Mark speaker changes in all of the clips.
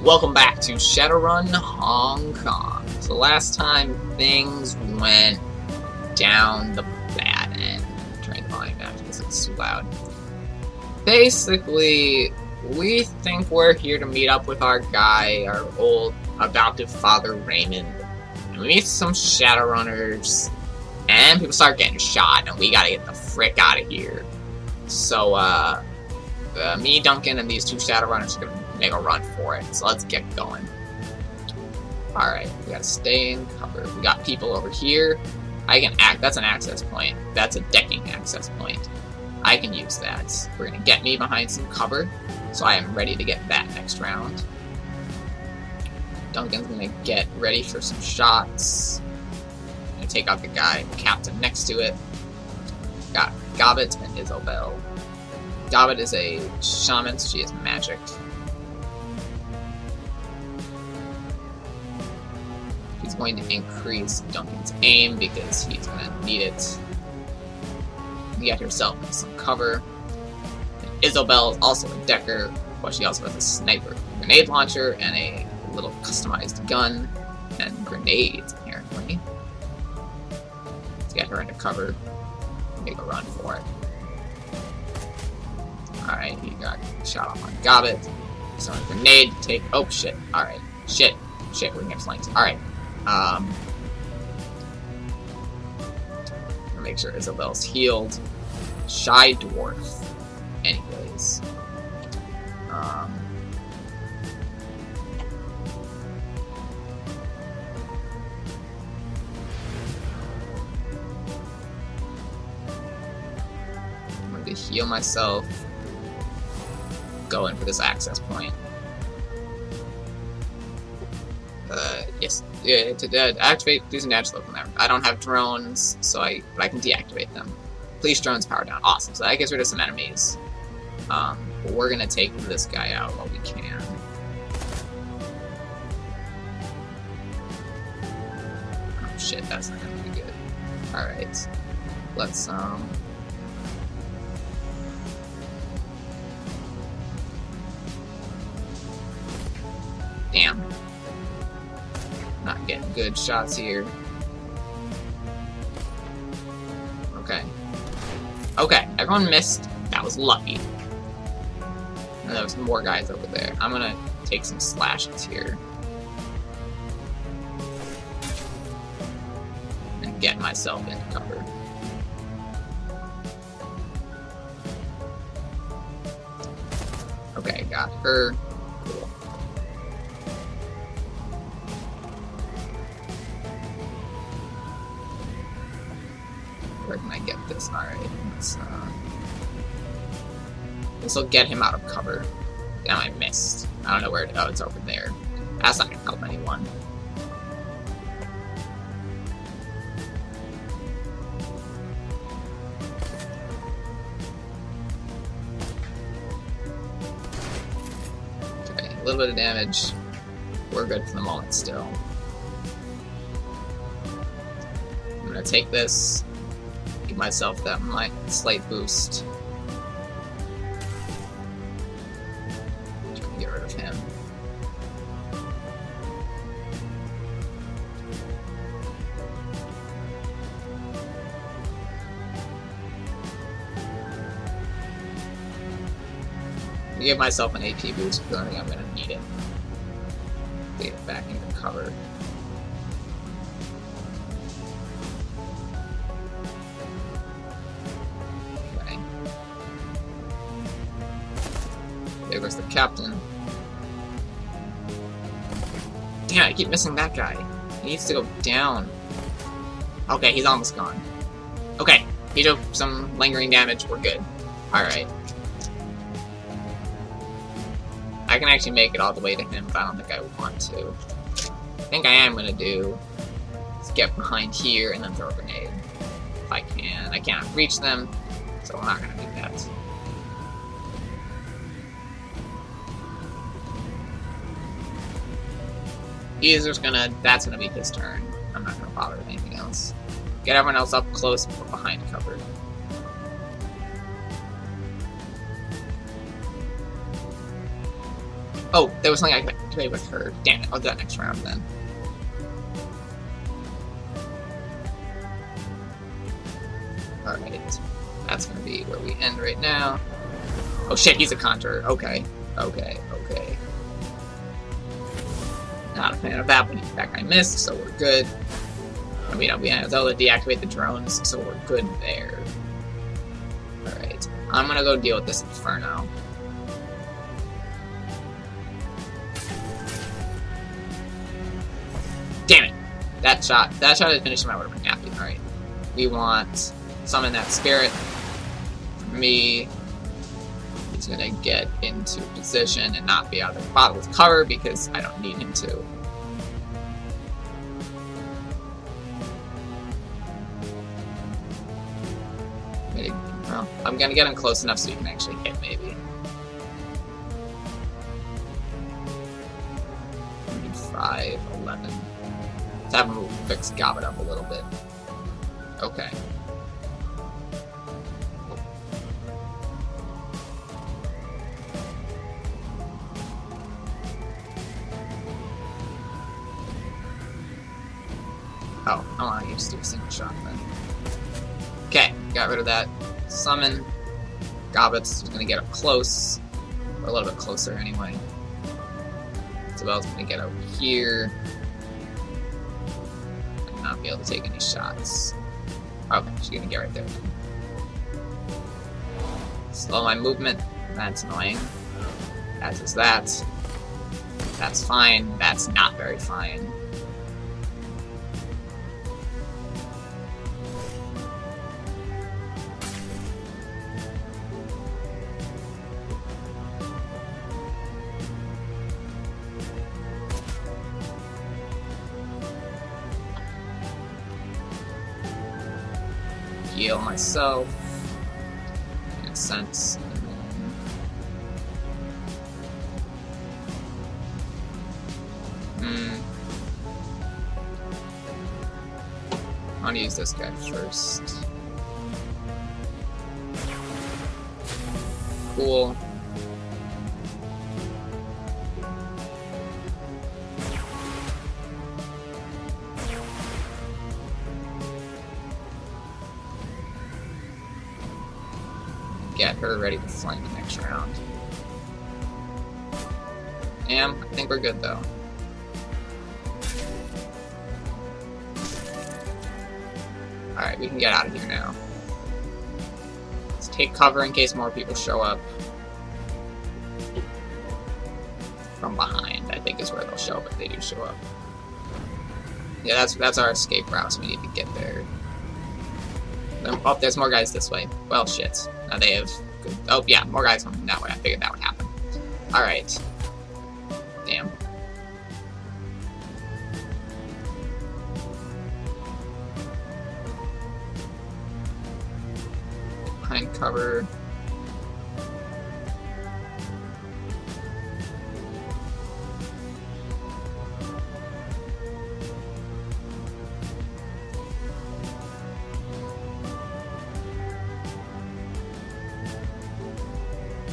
Speaker 1: Welcome back to Shadowrun Hong Kong. So last time things went down the bad end. Turning the volume down because it's too loud. Basically, we think we're here to meet up with our guy, our old adoptive father Raymond. And we meet some Shadowrunners, and people start getting shot, and we gotta get the frick out of here. So, me, Duncan, and these two Shadowrunners are gonna make a run for it. So let's get going. Alright, we gotta stay in cover. We got people over here. That's an access point. That's a decking access point. I can use that. We're gonna get me behind some cover, so I am ready to get that next round. Duncan's gonna get ready for some shots. I'm gonna take out the guy, the captain next to it. Got Gobbet and Isobel. Gobbet is a shaman, so she has magic. He's going to increase Duncan's aim because he's going to need it to get herself into some cover. And Isobel is also a decker, but she also has a sniper grenade launcher and a little customized gun and grenades, apparently. Let's get her into cover and make a run for it. Alright, he got shot off on Gobbet. So a grenade to take. Oh shit. Alright. Shit, we're gonna get flanked. Alright. I'll make sure Isobel's healed. Shy Dwarf. Anyways. I'm going to heal myself. Go in for this access point. Yes. Yeah, to activate, do some damage local. I don't have drones, but I can deactivate them. Police drones power down. Awesome. So that gets rid of some enemies. But we're gonna take this guy out while we can. Oh shit, that's not gonna be good. Alright. Let's Damn. Not getting good shots here. Okay, everyone missed. That was lucky. And there was more guys over there. I'm gonna take some slashes here. And get myself into cover. Okay, got her. Cool. Where can I get this? Alright, this will get him out of cover. Damn, I missed. I don't know where to go. It's over there. That's not gonna help anyone. Okay, a little bit of damage. We're good for the moment still. I'm gonna take this. Give myself that slight boost. Trying to get rid of him. I give myself an AP boost because I think I'm gonna need it to get back into cover. There goes the captain. Damn, I keep missing that guy. He needs to go down. Okay, he's almost gone. Okay, he took some lingering damage. We're good. Alright. I can actually make it all the way to him, but I don't think I want to. I think I am gonna do is get behind here and then throw a grenade. If I can. I can't reach them, so I'm not gonna do that. That's gonna be his turn. I'm not gonna bother with anything else. Get everyone else up close, but behind cover. Oh, there was something I could play with her. Damn it, I'll do that next round then. Alright. That's gonna be where we end right now. Oh shit, he's a conjurer. Okay. Okay. Not a fan of that, but that guy missed, so we're good. And we have to deactivate the drones, so we're good there. Alright. I'm gonna go deal with this inferno. Damn it! That shot at finishing my would have been happy. Alright. We want summon that spirit. For me, he's gonna get into position and not be out of the bottle with cover because I don't need him to. Well, I'm gonna get him close enough so he can actually hit, maybe. 5, 11. Let's have him fix Gobbet up a little bit. Okay. Oh, I want to just do a single shot then. Okay, got rid of that. Summon. Gobbet's gonna get up close. Or a little bit closer anyway. Isabel's gonna get over here. And not be able to take any shots. Okay, she's gonna get right there. Slow my movement. That's annoying. As is that. That's fine. That's not very fine. Heal myself, in a sense, and then... I want to use this guy first. Cool. Get her ready to flank next round. I think we're good though. Alright, we can get out of here now. Let's take cover in case more people show up. From behind, I think is where they'll show up if they do show up. Yeah, that's our escape route, so we need to get there. Oh, there's more guys this way. Well, shit. Now they have... Good. Oh, yeah, more guys coming that way. I figured that would happen. Alright. Damn. Behind cover.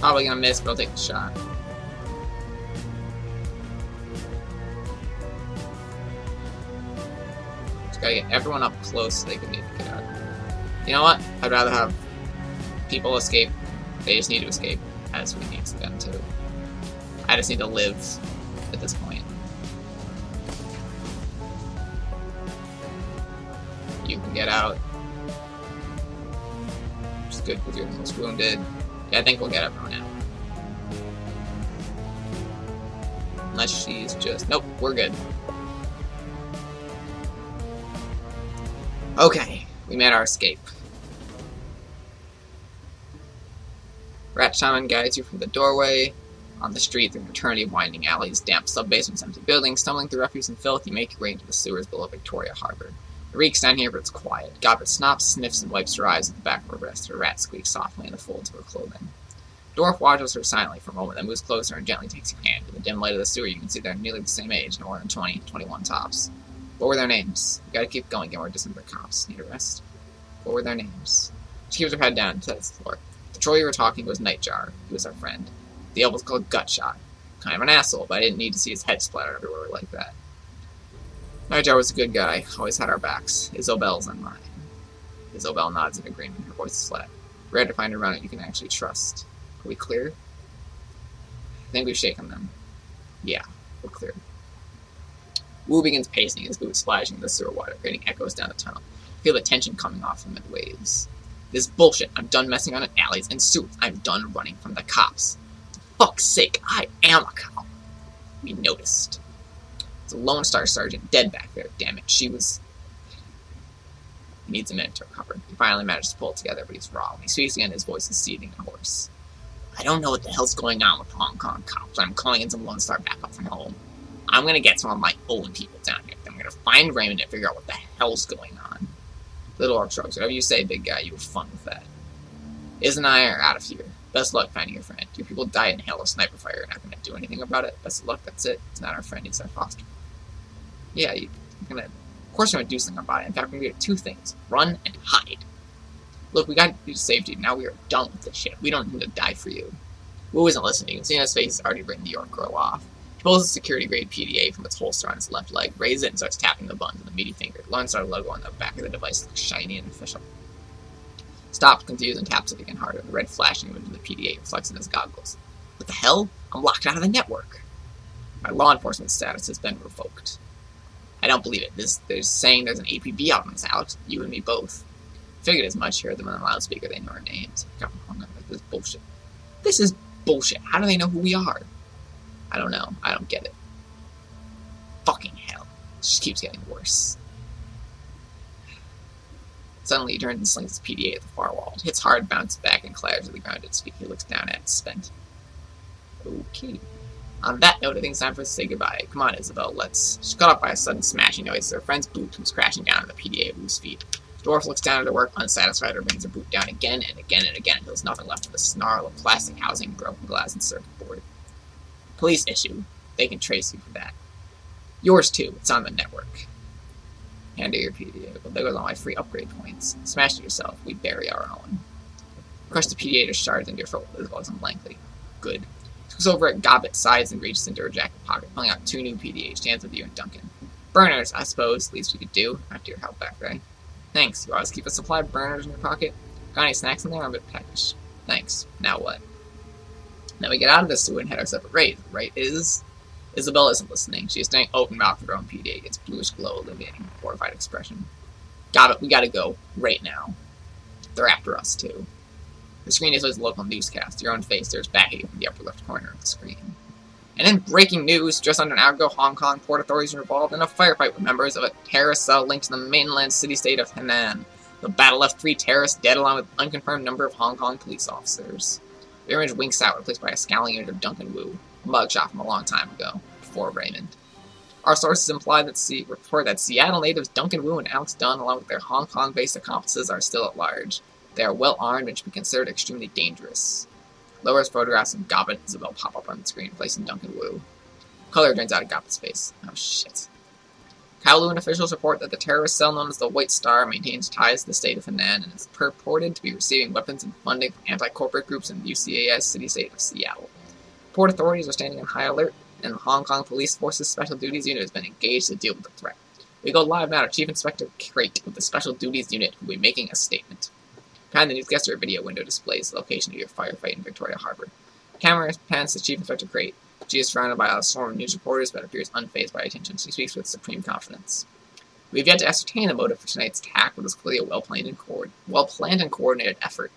Speaker 1: Probably gonna miss, but I'll take the shot. Just gotta get everyone up close so they can maybe get out. You know what? I'd rather have people escape. They just need to escape, as we need them to. I just need to live at this point. You can get out. Which is good because you're the most wounded. Yeah, I think we'll get everyone out. Unless she's just... Nope, we're good. Okay, we made our escape. Rat Shaman guides you from the doorway. On the street, through an eternity of winding alleys, damp sub-basements, empty buildings, stumbling through refuse and filth, you make your way into the sewers below Victoria Harbor. It reeks down here, but it's quiet. Gobbet snops, sniffs, and wipes her eyes at the back of her breast. Her rat squeaks softly in the folds of her clothing. Dwarf watches her silently for a moment, then moves closer and gently takes your hand. In the dim light of the sewer, you can see they're nearly the same age, no more than 20, 21 tops. What were their names? You gotta keep going, get more distant for cops. Need a rest? What were their names? She keeps her head down to the floor. The troll you were talking was Nightjar. He was our friend. The elf was called Gutshot. Kind of an asshole, but I didn't need to see his head splattered everywhere like that. Nightjar was a good guy, always had our backs. Isobel's on mine. Isobel nods in agreement, her voice is flat. Rare to find around it you can actually trust. Are we clear? I think we've shaken them. Yeah, we're clear. Wu begins pacing, his boots splashing in the sewer water, creating echoes down the tunnel. Feel the tension coming off him in waves. This bullshit. I'm done messing around in alleys and sewers. I'm done running from the cops. For fuck's sake, I am a cop. We noticed. It's a Lone Star Sergeant dead back there. Damn it, she was... He needs a minute to recover. He finally manages to pull it together, but he's raw. When he speaks again, his voice is seething and hoarse. I don't know what the hell's going on with Hong Kong cops. I'm calling in some Lone Star backup from home. I'm gonna get some of my own people down here. Then I'm gonna find Raymond and figure out what the hell's going on. Little Orc shrugs. Whatever you say, big guy, you have fun with that. Iz and I are out of here. Best luck finding your friend. Your people died in hail of sniper fire. You're not gonna do anything about it. Best of luck, that's it. It's not our friend, he's our foster. Yeah, you're gonna... Of course we're gonna do something about it. In fact, we're gonna do two things. Run and hide. Look, we gotta do safety. Now we are done with this shit. We don't need to die for you. Wu isn't listening. You can see in his face he's already written the York girl off. He pulls a security-grade PDA from its holster on his left leg, raises it, and starts tapping the buttons with a meaty finger. The Lone Star logo on the back of the device looks shiny and official. Stops, confused, and taps it again harder. The red flashing image of the PDA reflects in his goggles. What the hell? I'm locked out of the network. My law enforcement status has been revoked. I don't believe it. They're saying there's an APB out on this, Alex. You and me both. Figured as much. Heard them on the loudspeaker. They know our names. Got me hung up with this bullshit. This is bullshit. How do they know who we are? I don't know. I don't get it. Fucking hell. It just keeps getting worse. Suddenly he turns and slings his PDA at the far wall. It hits hard, bounces back, and clatters to the ground at his feet. He looks down at it, spent. Okay. On that note, I think it's time for us to say goodbye. Come on, Isabel, let's... She's caught up by a sudden smashing noise as her friend's boot comes crashing down on the PDA of Wu's feet. The dwarf looks down at her work, unsatisfied, and brings her boot down again and again and again until there's nothing left of the snarl of plastic housing, broken glass, and circuit board. Police issue. They can trace you for that. Yours too. It's on the network. Hand her your PDA. Well, there goes all my free upgrade points. Smash it yourself. We bury our own. Crush the PDA to shards into your foot with Isabel blankly. Good. Looks over at Gobbet's sides and reaches into her jacket pocket, pulling out 2 new PDAs. Stands with you and Duncan. Burners, I suppose. Least we could do. After your help back there. Thanks. You always keep a supply of burners in your pocket. Got any snacks in there? I'm a bit peckish. Thanks. Now what? Now we get out of this sewer and head our separate ways. Right is... Isabel isn't listening. She is staring open-mouthed at her own PDA, its bluish glow illuminating a horrified expression. Got it. We gotta go. Right now. They're after us, too. The screen is a local newscast. Your own face stares back at you from the upper left corner of the screen. And in breaking news, just under an hour ago, Hong Kong port authorities were involved in a firefight with members of a terrorist cell linked to the mainland city-state of Henan. The battle left 3 terrorists dead along with an unconfirmed number of Hong Kong police officers. The image winks out, replaced by a scowling image of Duncan Wu, a mugshot from a long time ago, before Raymond. Our sources imply that report that Seattle natives Duncan Wu and Alex Dunn, along with their Hong Kong-based accomplices, are still at large. They are well armed and should be considered extremely dangerous. Lowers photographs of Gobbet and Isabel pop up on the screen, placing Duncan Wu. Color drains out of Gobbet's face. Oh shit. Kowloon officials report that the terrorist cell known as the White Star maintains ties to the state of Henan and is purported to be receiving weapons and funding from anti-corporate groups in the UCAS city-state of Seattle. Port authorities are standing on high alert, and the Hong Kong Police Force's Special Duties Unit has been engaged to deal with the threat. We go live now to Chief Inspector Crate of the Special Duties Unit, who will be making a statement. Behind the newscaster, a video window displays the location of your firefight in Victoria Harbor. The camera pans to Chief Inspector Crate. She is surrounded by a swarm of news reporters, but appears unfazed by attention. She speaks with supreme confidence. We have yet to ascertain the motive for tonight's attack, but it is clearly a well-planned and coordinated effort.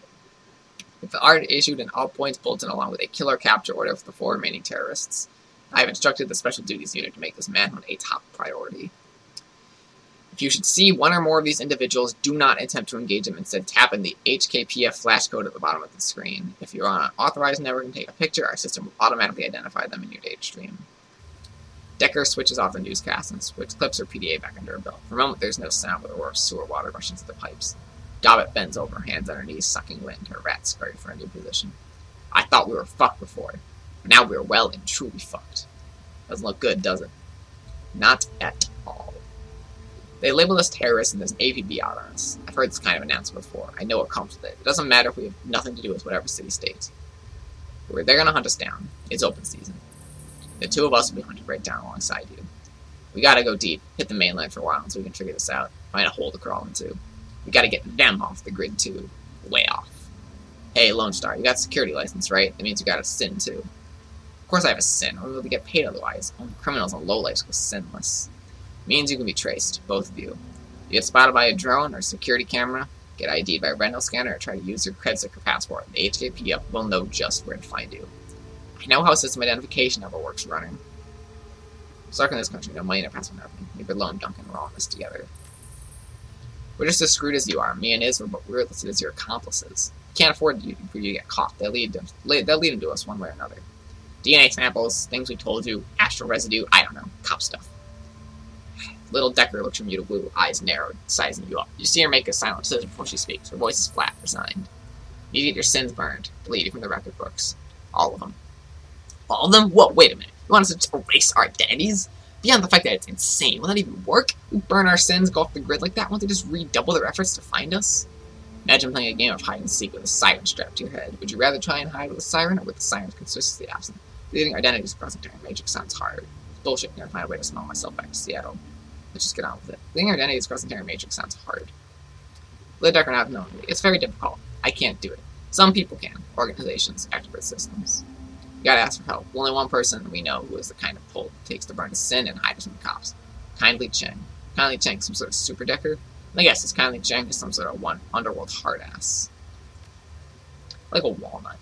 Speaker 1: With the already issued an all-points bulletin along with a killer capture order for the 4 remaining terrorists, I have instructed the Special Duties Unit to make this manhunt a top priority. If you should see one or more of these individuals, do not attempt to engage them. Instead, tap in the HKPF flash code at the bottom of the screen. If you are on an authorized network and take a picture, our system will automatically identify them in your data stream. Decker switches off the newscast and clips her PDA back under her belt. For a moment, there's no sound, but a roar of sewer water rushes into the pipes. Gobbet bends over, her hands on her knees, sucking wind. Her rats scurry for a new position. I thought we were fucked before, but now we are well and truly fucked. Doesn't look good, does it? Not at all. They labeled us terrorists and there's an APB out on us. I've heard this kind of announcement before. I know what comes with it. It doesn't matter if we have nothing to do with whatever city-state. They're gonna hunt us down. It's open season. The two of us will be hunting right down alongside you. We gotta go deep, hit the mainland for a while so we can figure this out. Find a hole to crawl into. We gotta get them off the grid too. Way off. Hey, Lone Star, you got a security license, right? That means you got a sin too. Of course I have a sin. I won't be able to get paid otherwise. Only criminals and lowlifes go sinless. Means you can be traced, both of you. You get spotted by a drone or a security camera, get ID'd by a retinal scanner, or try to use your credit sticker passport. The HKP up will know just where to find you. I know how system identification ever works running. Stuck in this country, no money, no passport, nothing. Leave it alone, Duncan. We're all in this together. We're just as screwed as you are. Me and Iz we're listed as your accomplices. Can't afford for you to get caught. They'll lead into us one way or another. DNA samples, things we told you, astral residue, I don't know, cop stuff. Little Decker looks from you to blue, eyes narrowed, sizing you up. You see her make a silent decision before she speaks. Her voice is flat, resigned. You get your sins burned, deleted from the record books. All of them. All of them? Whoa, wait a minute. You want us to erase our identities? Beyond the fact that it's insane, will that even work? We burn our sins, go off the grid like that? Won't they just redouble their efforts to find us? Imagine playing a game of hide-and-seek with a siren strapped to your head. Would you rather try and hide with a siren, or with the siren's consistently absent? Leaving identities across the entire matrix sounds hard. It's bullshit. I'm gonna find a way to smell myself back to Seattle. Let's just get on with it. Leaving identities across the entire matrix sounds hard. Little Decker not knowing me. It's very difficult. I can't do it. Some people can. Organizations, activist systems. You gotta ask for help. Only one person we know who is the kind of pull it takes to burn a sin and hide us from the cops. Kindly Cheng. Kindly Cheng, some sort of super decker? I guess it's Kindly Cheng is some sort of underworld hard ass. Like a walnut.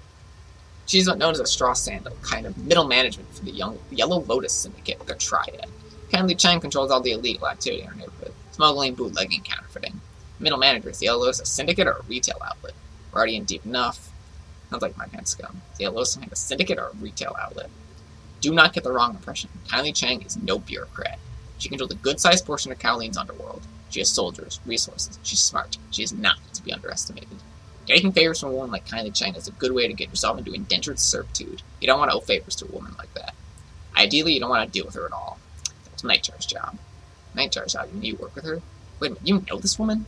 Speaker 1: She's known as a straw sandal, kind of middle management for the Yellow Lotus Syndicate, their triad. Kindly Cheng controls all the illegal activity in our neighborhood. Smuggling, bootlegging, counterfeiting. Middle manager, is the Yellow Lotus a syndicate or a retail outlet? We're already in deep enough. Sounds like my kind of scum. Is the Yellow Lotus a syndicate or a retail outlet? Do not get the wrong impression. Kindly Cheng is no bureaucrat. She controls a good-sized portion of Kowloon's underworld. She has soldiers, resources. She's smart. She is not to be underestimated. Getting favors from a woman like Kindly Cheng is a good way to get yourself into indentured servitude. You don't want to owe favors to a woman like that. Ideally, you don't want to deal with her at all. That's Nightjar's job. Nightjar's job? You work with her? Wait a minute, you know this woman?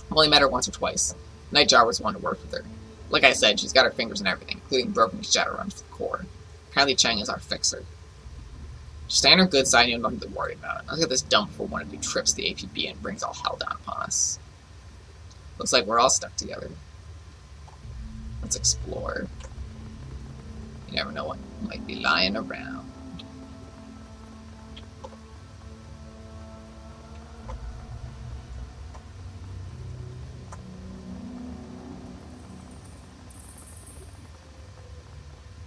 Speaker 1: I've only met her once or twice. Nightjar was the one to work with her. Like I said, she's got her fingers in everything, including broken Shadowrun to the core. Kindly Cheng is our fixer. Just stay on her good side and you don't have to worry about it. Let's get this done before one of you trips the APB and brings all hell down upon us. Looks like we're all stuck together. Let's explore. You never know what might be lying around.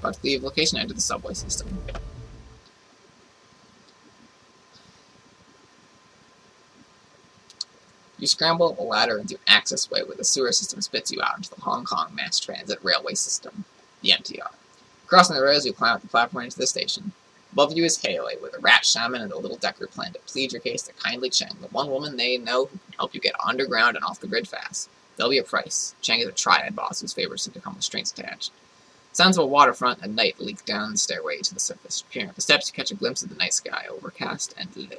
Speaker 1: About to leave location, enter the subway system. You scramble up a ladder into an access way where the sewer system spits you out into the Hong Kong Mass Transit Railway System, the MTR. Crossing the rails, you climb up the platform into the station. Above you is Haley, where the Rat Shaman and the Little Decker plan to plead your case to Kindly Cheng, the one woman they know who can help you get underground and off the grid fast. There'll be a price. Cheng is a triad boss whose favors seem to come with strings attached. Sounds of a waterfront and night leak down the stairway to the surface. Peering up the steps, you catch a glimpse of the night sky, overcast and low.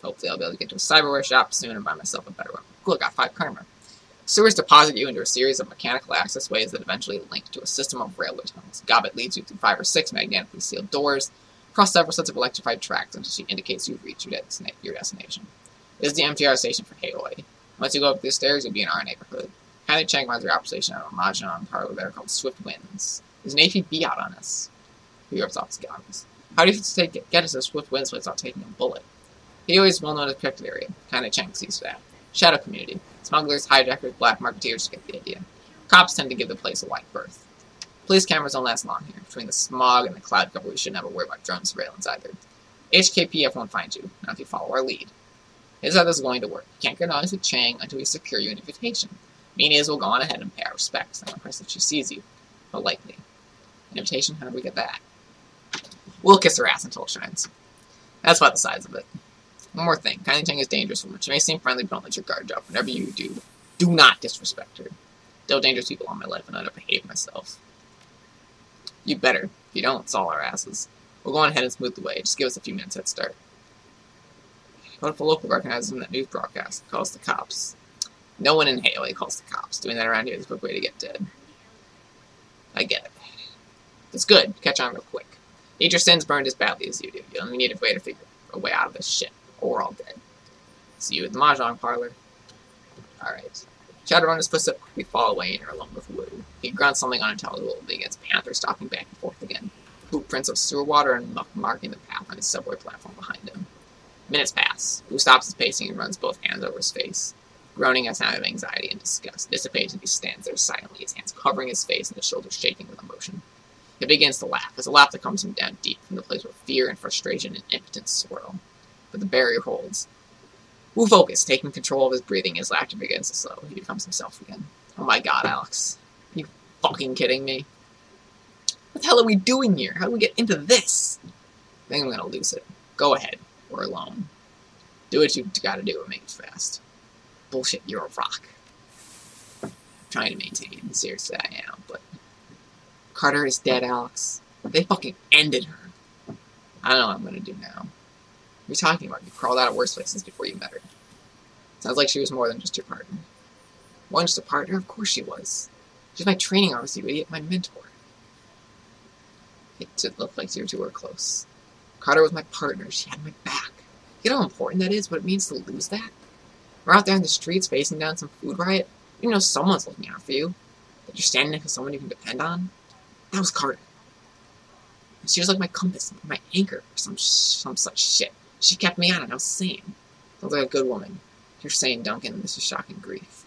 Speaker 1: Hopefully I'll be able to get to a cyberware shop soon and buy myself a better one. Cool, I got 5 karma. Sewers deposit you into a series of mechanical access ways that eventually link to a system of railway tunnels. Gobbet leads you through 5 or 6 magnetically sealed doors, across several sets of electrified tracks until she indicates you've reached your destination. This is the MTR station for Haley. Once you go up these stairs, you'll be in our neighborhood. Kindly Cheng runs your operation out of a Mahjong parlor there called Swift Winds. There's an APB out on us. He rips off his goggles. How do you get us to Swift Winds without taking a bullet? He always well known as protected area. Kindly Cheng sees that. Shadow community. Smugglers, hijackers, black marketeers get the idea. Cops tend to give the place a wide berth. Police cameras don't last long here. Between the smog and the cloud cover, we should never worry about drone surveillance either. HKPF won't find you, not if you follow our lead. Here's how this is going to work. You can't get honest with Cheng until we secure you an invitation. Meaning is we'll go on ahead and pay our respects. I'm impressed if she sees you. But likely. An invitation? How do we get that? We'll kiss her ass until it shines. That's about the size of it. One more thing. Kindly Cheng is dangerous woman. She may seem friendly, but don't let your guard drop. Whenever you do not disrespect her. Still dangerous people on my life, and I don't behave myself. You better. If you don't, it's all our asses. We'll go on ahead and smooth the way. Just give us a few minutes head start. What if a local recognizes him in that news broadcast? Calls the cops. No one in Haley calls the cops. Doing that around here is a quick way to get dead. I get it. It's good. Catch on real quick. Need your sins burned as badly as you do. You only need a way to figure a way out of this shit, or we're all dead. See you at the Mahjong parlor. Alright. Shadowrun's footsteps quickly fall away and you're alone with Wu. He grunts something unintelligible against Panther stalking back and forth again. Footprints of sewer water and muck marking the path on his subway platform behind him. Minutes pass. Wu stops his pacing and runs both hands over his face. Groaning a sound of anxiety and disgust dissipates as he stands there silently, his hands covering his face and his shoulders shaking with emotion. He begins to laugh, as a laugh that comes from down deep, from the place where fear and frustration and impotence swirl. But the barrier holds. Wu focus, taking control of his breathing, his laughter begins to slow. He becomes himself again. Oh my god, Alex. Are you fucking kidding me? What the hell are we doing here? How do we get into this? I think I'm gonna lose it. Go ahead. We're alone. Do what you gotta do and make it fast. Bullshit, you're a rock. I'm trying to maintain. Seriously, I am, but... Carter is dead, Alex. They fucking ended her. I don't know what I'm gonna do now. What are you talking about? You crawled out of worse places before you met her. Sounds like she was more than just your partner. More than just a partner? Of course she was. She was my training officer, you idiot, my mentor. It did look like you two were close. Carter was my partner. She had my back. You know how important that is? What it means to lose that? We're out there in the streets facing down some food riot. You know someone's looking out for you. That you're standing next to someone you can depend on. That was Carter. And she was like my compass, my anchor, or some such shit. She kept me on it, I was sane. Sounds like a good woman. You're sane, Duncan, this is shocking grief.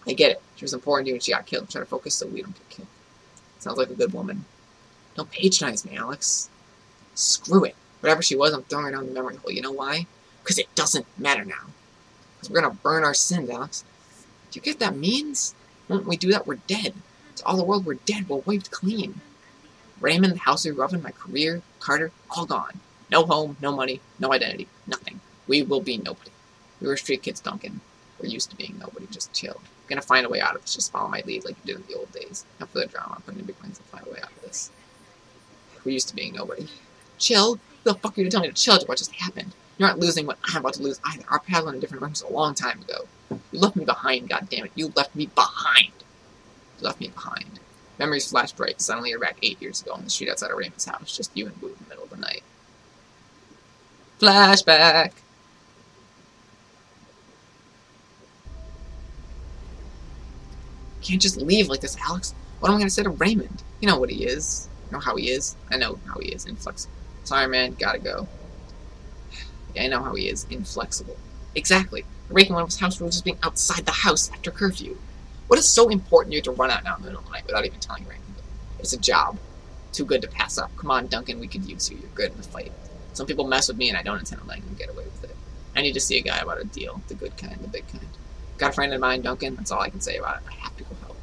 Speaker 1: I get it. She was important to you and she got killed. Try to focus so we don't get killed. Sounds like a good woman. Don't patronize me, Alex. Screw it. Whatever she was, I'm throwing her down the memory hole. You know why? Because it doesn't matter now. Because we're going to burn our sins, Alex. Do you get what that means? When we do that, we're dead. To all the world, we're dead. We're wiped clean. Raymond, the house we grew up in, my career, Carter, all gone. No home, no money, no identity, nothing. We will be nobody. We were street kids, Duncan. We're used to being nobody. Just chill. We're going to find a way out of this. Just follow my lead like you did in the old days. Not for the drama. I'm putting in big plans to find a way out of this. We're used to being nobody. Chill? Who the fuck are you to tell me to chill to what just happened? You're not losing what I'm about to lose either. Our paths went in different directions a long time ago. You left me behind, goddammit. You left me behind. You left me behind. Memories flash bright. Suddenly you're back 8 years ago on the street outside of Raymond's house. Just you and Wu in the middle of the night. Flashback! Can't just leave like this, Alex. What am I gonna say to Raymond? You know what he is. You know how he is. I know how he is. Inflexible. Sorry, man. Gotta go. Yeah, I know how he is. Inflexible. Exactly. Breaking one of his house rules is being outside the house after curfew. What is so important you have to run out now in the middle of the night without even telling Raymond? It's a job. Too good to pass up. Come on, Duncan. We could use you. You're good in the fight. Some people mess with me and I don't intend on letting them get away with it. I need to see a guy about a deal. The good kind. The big kind. Got a friend in mind, Duncan? That's all I can say about it. I have to go help.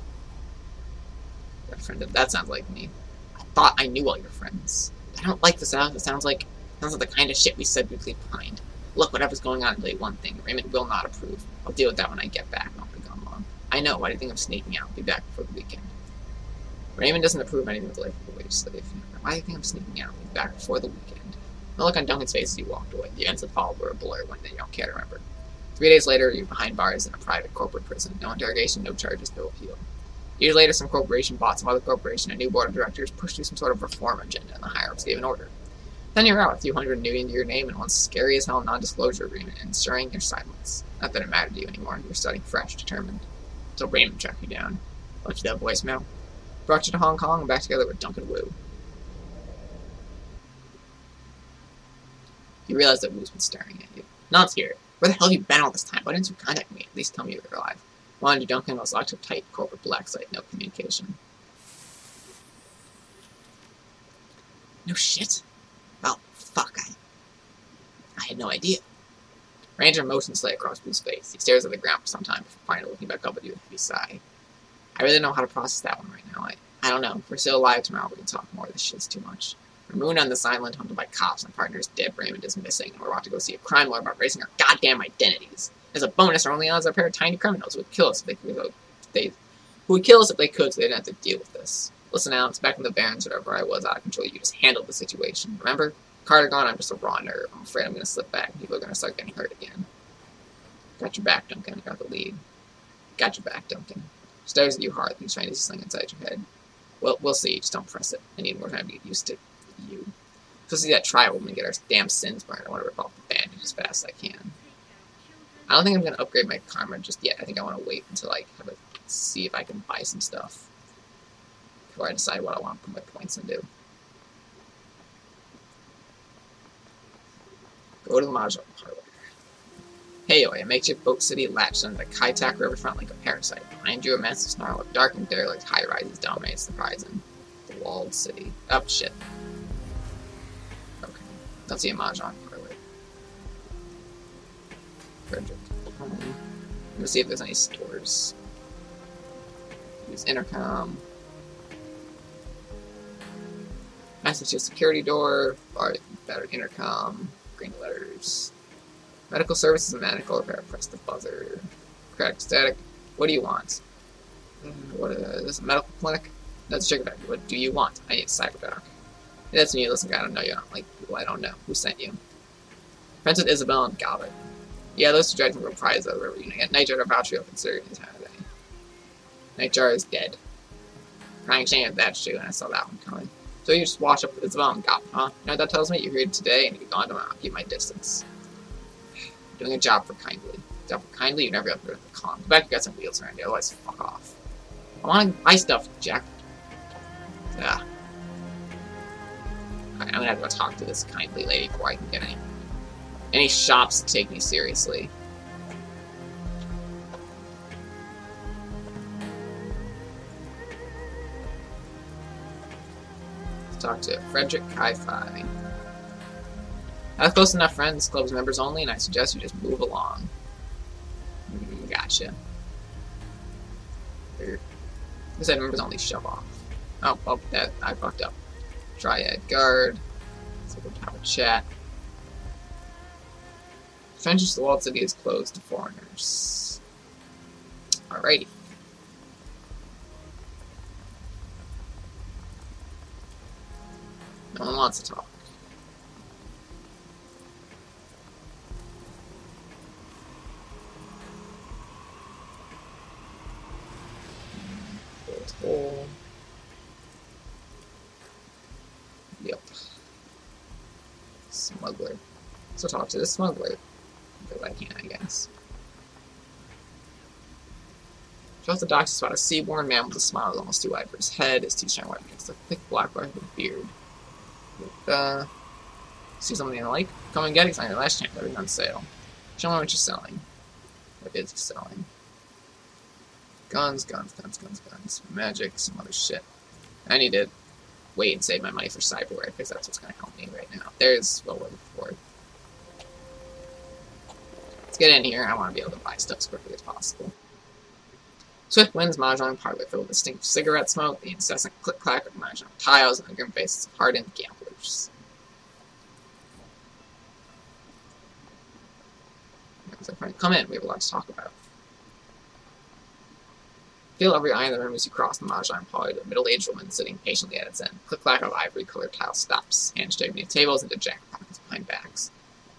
Speaker 1: Got a friend of... That sounds like me. I thought I knew all your friends. I don't like this out. It sounds like the kind of shit we said we'd leave behind. Look, whatever's going on, I'll tell you one thing. Raymond will not approve. I'll deal with that when I get back. I'll be gone long. I know. Why do you think I'm sneaking out? I'll be back before the weekend. Raymond doesn't approve of anything with life of a wage slave. Why do you think I'm sneaking out? I'll be back before the weekend. The look on Duncan's face as he walked away. The events that followed were a blur when they don't care to remember. 3 days later, you're behind bars in a private corporate prison. No interrogation, no charges, no appeal. Years later, some corporation bought some other corporation. A new board of directors pushed through some sort of reform agenda, and the higher-ups gave an order. Then you're out, a few hundred nuyen to your name, and one scary as hell non-disclosure agreement, ensuring your silence. Not that it mattered to you anymore. You were starting fresh, determined. So Raymond tracked you down. Left you that voicemail. Brought you to Hong Kong and back together with Duncan Wu. You realize that Wu's been staring at you. Nod's here. Where the hell have you been all this time? Why didn't you contact me? At least tell me you were alive. Wanted you, Duncan, was locked up tight, corporate black site, no communication. No shit? Well, fuck, I had no idea. Ranger motions lay across Wu's face. He stares at the ground for some time before finally looking back up at you with a heavy sigh. I really don't know how to process that one right now. I don't know. If we're still alive tomorrow, we can talk more. This shit's too much. We're moving on this island, hunted by cops. My partner is dead, Raymond is missing, and we're about to go see a crime lord about raising our goddamn identities. As a bonus, our only odds are a pair of tiny criminals who would kill us if they could. So they didn't have to deal with this. Listen, Alex, back in the Barrens, whatever I was out of control, you just handled the situation. Remember? Carter gone, I'm just a raw nerve. I'm afraid I'm going to slip back, and people are going to start getting hurt again. Got your back, Duncan. I got the lead. Got your back, Duncan. Stares at you hard, he's trying to sling inside your head. Well, we'll see. Just don't press it. I need more time to get used to you. Supposed to see that tribal and get our damn sins burned. I want to rip off the bandage as fast as I can. I don't think I'm going to upgrade my karma just yet. I think I want to wait until I have see if I can buy some stuff before I decide what I want to put my points into. Go to the Mahjong parlor. Hey, a makeshift boat city latched on the Kaitak riverfront like a parasite. Behind you, a massive snarl of dark and derelict high-rises dominates the horizon. The walled city. Oh, shit. Okay. Don't see a Mahjong parlor. Frederick. Let's see if there's any stores. Use intercom. Access to a security door. Battered intercom. Green letters. Medical services and medical repair. Press the buzzer. Crack static. What do you want? What is this? A medical clinic? Let's check it out. What do you want? I need a cyber doc. Hey, that's me. Listen, I don't know you. I don't like people I don't know. Who sent you? Friends with Isabel and Galvin. Yeah, those two dragons were prized over river. You get Nightjar to vouch you up in Syria this time of day. Nightjar is dead. Crying shame if that's true, and I saw that one coming. So you just wash up with Isabel and Galvin, huh? You know what that tells me? You're here today, and if you're gone tomorrow, I'll keep my distance. Doing a job for kindly. Job for kindly, you never have to go to the con. Go back, you got some wheels around you, otherwise fuck off. I want to buy stuff, Jack. Yeah. Alright, I'm gonna have to go talk to this kindly lady before I can get any shops to take me seriously. Let's talk to Frederick Hi-Fi. I have close enough friends, club's members only, and I suggest you just move along. Gotcha. Who said members only? Shove off. Oh, well, that I fucked up. Triad guard. Let's go have a chat. Entrance to the walled city is closed to foreigners. Alrighty. No one wants to talk. Hole. Yep. Smuggler. So talk to the smuggler. If I can, I guess. Just the docks spot a sea-born man with a smile that's almost too wide for his head. His teeth shine white against a thick black bar with a beard. See something I like? Come and get it. It's on your last chance. Everything's on sale. Show me what you're selling. What is he selling? Guns, guns, guns, guns, guns. Magic, some other shit. I need to wait and save my money for cyberware, because that's what's going to help me right now. There's what we're looking for. Let's get in here. I want to be able to buy stuff as quickly as possible. Swift winds Mahjong parlor filled with distinct cigarette smoke, the incessant click-clack of Mahjong tiles, and the grim faces of hardened gamblers. Come in, we have a lot to talk about. Feel every eye in the room as you cross the Mahjong parlor to a middle-aged woman sitting patiently at its end. Click-clack of ivory-colored tile stops, hands straight beneath tables and jacket pockets behind backs.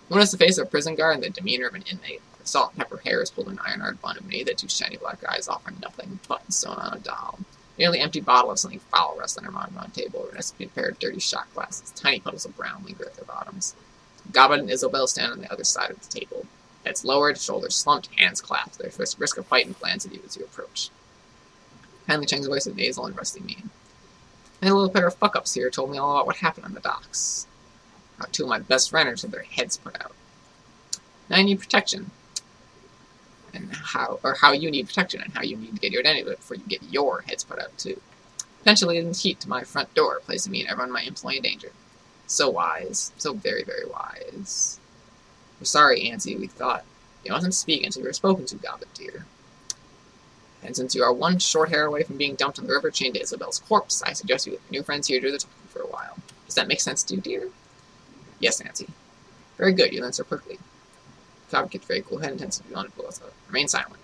Speaker 1: One is the face of a prison guard and the demeanor of an inmate. The salt and pepper hair is pulled in an iron-hard bun, and beneath it, two shiny black eyes offer nothing, buttons sewn on a doll. A nearly empty bottle of something foul rests on her Mahjong table, and a pair of dirty shot glasses. Tiny puddles of brown linger at their bottoms. Gabba and Isabel stand on the other side of the table. Heads lowered, shoulders slumped, hands clasped. Their risk of fight and glance at you as you approach. Kindly Cheng's voice is nasal and rusty mean. And a little pair of fuck-ups here told me all about what happened on the docks. How two of my best runners had their heads put out. Now I need protection. And how you need protection and how you need to get your identity before you get your heads put out too. Potentially in heat to my front door, placing me and everyone in my employ in danger. So wise. So very, very wise. We're sorry, Auntie, we thought. You mustn't speak until you were spoken to, Gobbit dear. And since you are one short hair away from being dumped in the river chained to Isabel's corpse, I suggest you with your new friends here do the talking for a while. Does that make sense to you, dear? Yes, Auntie. Very good, you answer quickly. Gobbit gets very cool head intensive. You want to pull us up. Remain silent.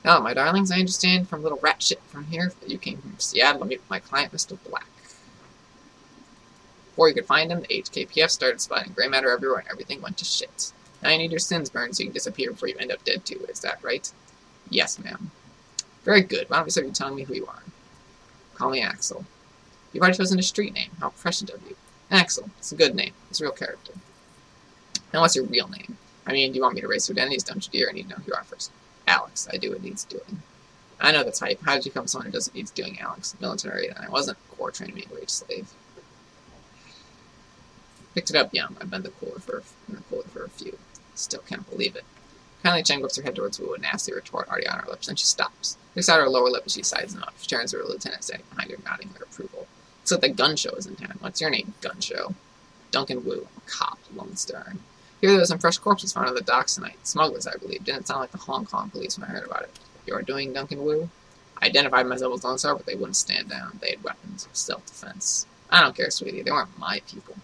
Speaker 1: Now, my darlings, I understand from little rat shit from here that you came from Seattle to meet with my client, Mr. Black. Before you could find him, the HKPF started spotting gray matter everywhere and everything went to shit. Now you need your sins burned so you can disappear before you end up dead too, is that right? Yes, ma'am. Very good. Why don't we start you telling me who you are? Call me Axel. You've already chosen a street name. How prescient of you. Axel. It's a good name. It's a real character. Now what's your real name? I mean, do you want me to erase your identities, don't you, dear? I need to know who you are first. Alex. I do what needs doing. I know the type. How did you become someone who does what needs doing, Alex? Military, and I wasn't core trained to be a wage slave. Picked it up young. I've been in the cooler for a few. Still can't believe it. Kindly Cheng whips her head towards Wu, a nasty retort already on her lips, then she stops. Sticks out her lower lip as she sides them up. She turns to her lieutenant, standing behind her, nodding her approval. Looks like the gun show is in town. What's your name, gun show? Duncan Wu, a cop, Lone Star. Here there were some fresh corpses found on the docks tonight. Smugglers, I believe. Didn't sound like the Hong Kong police when I heard about it. You're doing Duncan Wu? I identified myself as Lone Star, but they wouldn't stand down. They had weapons of self-defense. I don't care, sweetie. They weren't my people.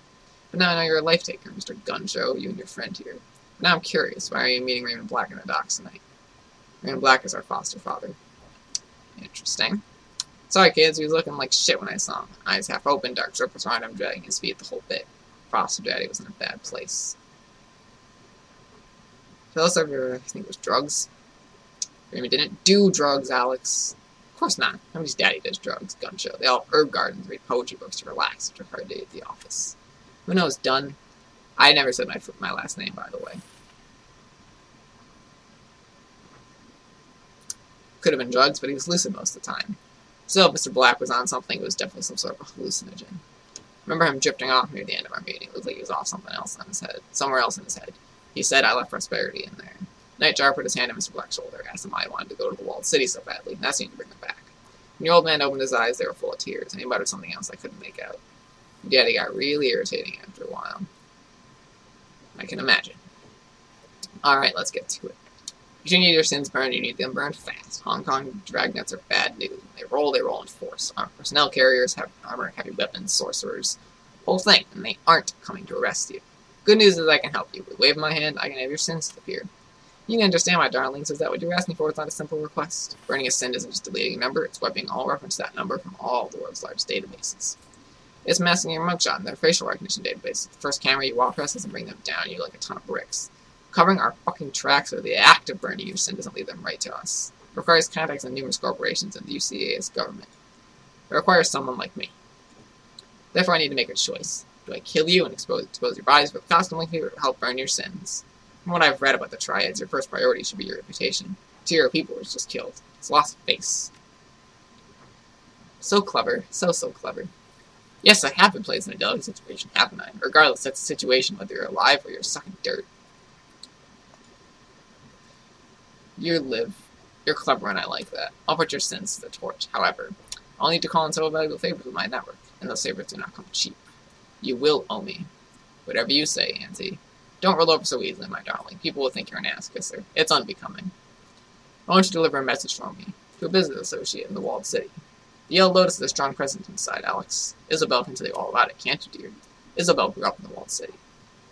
Speaker 1: But now I know you're a life-taker, Mr. Gun Show, you and your friend here. But now I'm curious. Why are you meeting Raymond Black in the docks tonight? Raymond Black is our foster father. Interesting. Sorry, kids. He was looking like shit when I saw him. Eyes half open, dark circles around him, dragging his feet the whole bit. Foster daddy was in a bad place. So else ever think it was drugs? Raymond didn't do drugs, Alex. Of course not. Nobody's daddy does drugs, Gun Show. They all have herb gardens, read poetry books to relax after a hard day at the office. Who knows, Dunn? I never said my last name, by the way. Could have been drugs, but he was lucid most of the time. Still, if Mr. Black was on something, it was definitely some sort of a hallucinogen. Remember him drifting off near the end of our meeting. It looked like he was off something else on his head. Somewhere else in his head. He said, I left prosperity in there. Nightjar put his hand on Mr. Black's shoulder, asked him why he wanted to go to the walled city so badly, and that seemed to bring him back. When the old man opened his eyes, they were full of tears, and he muttered something else I couldn't make out. Daddy got really irritating after a while. I can imagine. Alright, let's get to it. If you need your sins burned, you need them burned fast. Hong Kong dragnets are bad news. They roll in force. Armed personnel carriers have armor, heavy weapons, sorcerers. Whole thing, and they aren't coming to arrest you. Good news is I can help you. With a wave of my hand, I can have your sins disappear. You can understand, my darlings, is that what you're asking for is not a simple request. Burning a sin isn't just deleting a number, it's wiping all reference to that number from all the world's largest databases. It's masking your mugshot in their facial recognition database. The first camera you walk past doesn't bring them down you like a ton of bricks. Covering our fucking tracks or the act of burning your sin doesn't lead them right to us. It requires contacts in numerous corporations and the UCAS government. It requires someone like me. Therefore, I need to make a choice. Do I kill you and expose your bodies with costume like me, or help burn your sins? From what I've read about the triads, your first priority should be your reputation. 2 of people was just killed. It's lost face. So clever. So clever. Yes, I have been placed in a delicate situation, haven't I? Regardless, that's the situation, whether you're alive or you're sucking dirt. You live. You're clever and I like that. I'll put your sins to the torch. However, I'll need to call in several valuable favors with my network, and those favors do not come cheap. You will owe me. Whatever you say, Auntie. Don't roll over so easily, my darling. People will think you're an ass-kisser. It's unbecoming. I want you to deliver a message from me to a business associate in the walled city. The Yellow Lotus is a strong presence inside, Alex. Isabel can tell you all about it, can't you, dear? Isabel grew up in the walled city.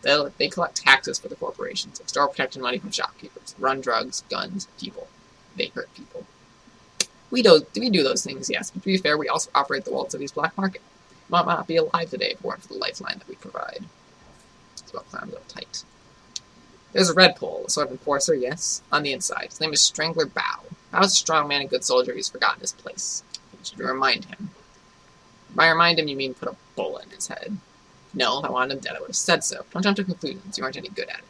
Speaker 1: They collect taxes for the corporations, extort protected money from shopkeepers, run drugs, guns, people. They hurt people. We do those things, yes, but to be fair, we also operate the walled city's black market. We might not be alive today if it weren't for the lifeline that we provide. Isabel climbs up tight. There's a red pole, a sort of enforcer, yes, on the inside. His name is Strangler Bao. Bao's a strong man and good soldier. He's forgotten his place. You should remind him. By remind him, you mean put a bullet in his head. No, if I wanted him dead, I would have said so. Don't jump to conclusions. You aren't any good at it.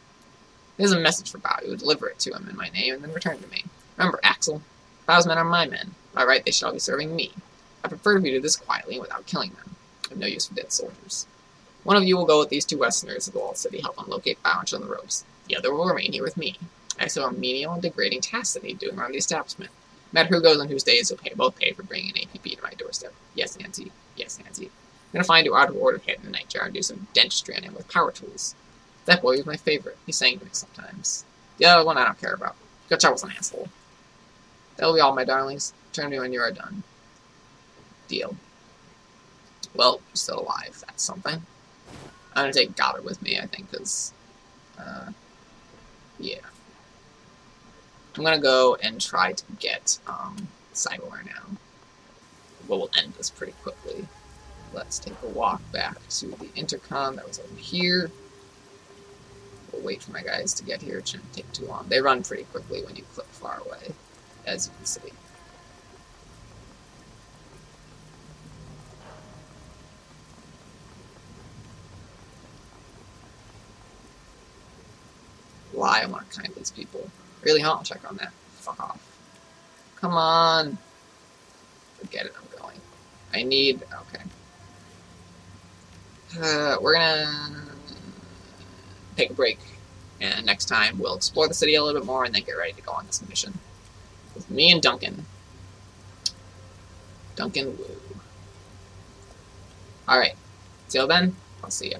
Speaker 1: Here's a message for Bao. You would deliver it to him in my name and then return it to me. Remember, Axel, Bao's men are my men. By right, they shall be serving me. I prefer if you do this quietly and without killing them. I have no use for dead soldiers. One of you will go with these 2 Westerners to the walled city, help them locate Bao and show them the ropes. The other will remain here with me. I still have menial and degrading tasks that need doing around the establishment. No matter who goes on whose days, you'll both pay for bringing an APB to my doorstep. Yes, Nancy. Yes, Nancy. I'm gonna find you out of order head in the nightjar and do some dentistry on him with power tools. That boy was my favorite. He sang to me sometimes. The other one I don't care about. Gutchar was an asshole. That'll be all, my darlings. Turn to me when you are done. Deal. Well, you're still alive. That's something. I'm gonna take Goddard with me, I think, because, yeah. I'm gonna go and try to get, Cyberware now. But we'll end this pretty quickly. Let's take a walk back to the intercom that was over here. We'll wait for my guys to get here. It shouldn't take too long. They run pretty quickly when you click far away, as you can see. lie. I want to kind these people. Really, huh? I'll check on that. Fuck off. Come on. Forget it, I'm going. I need... Okay. We're gonna take a break, and next time we'll explore the city a little bit more and then get ready to go on this mission. With me and Duncan. Duncan Woo. Alright. Till then, I'll see you.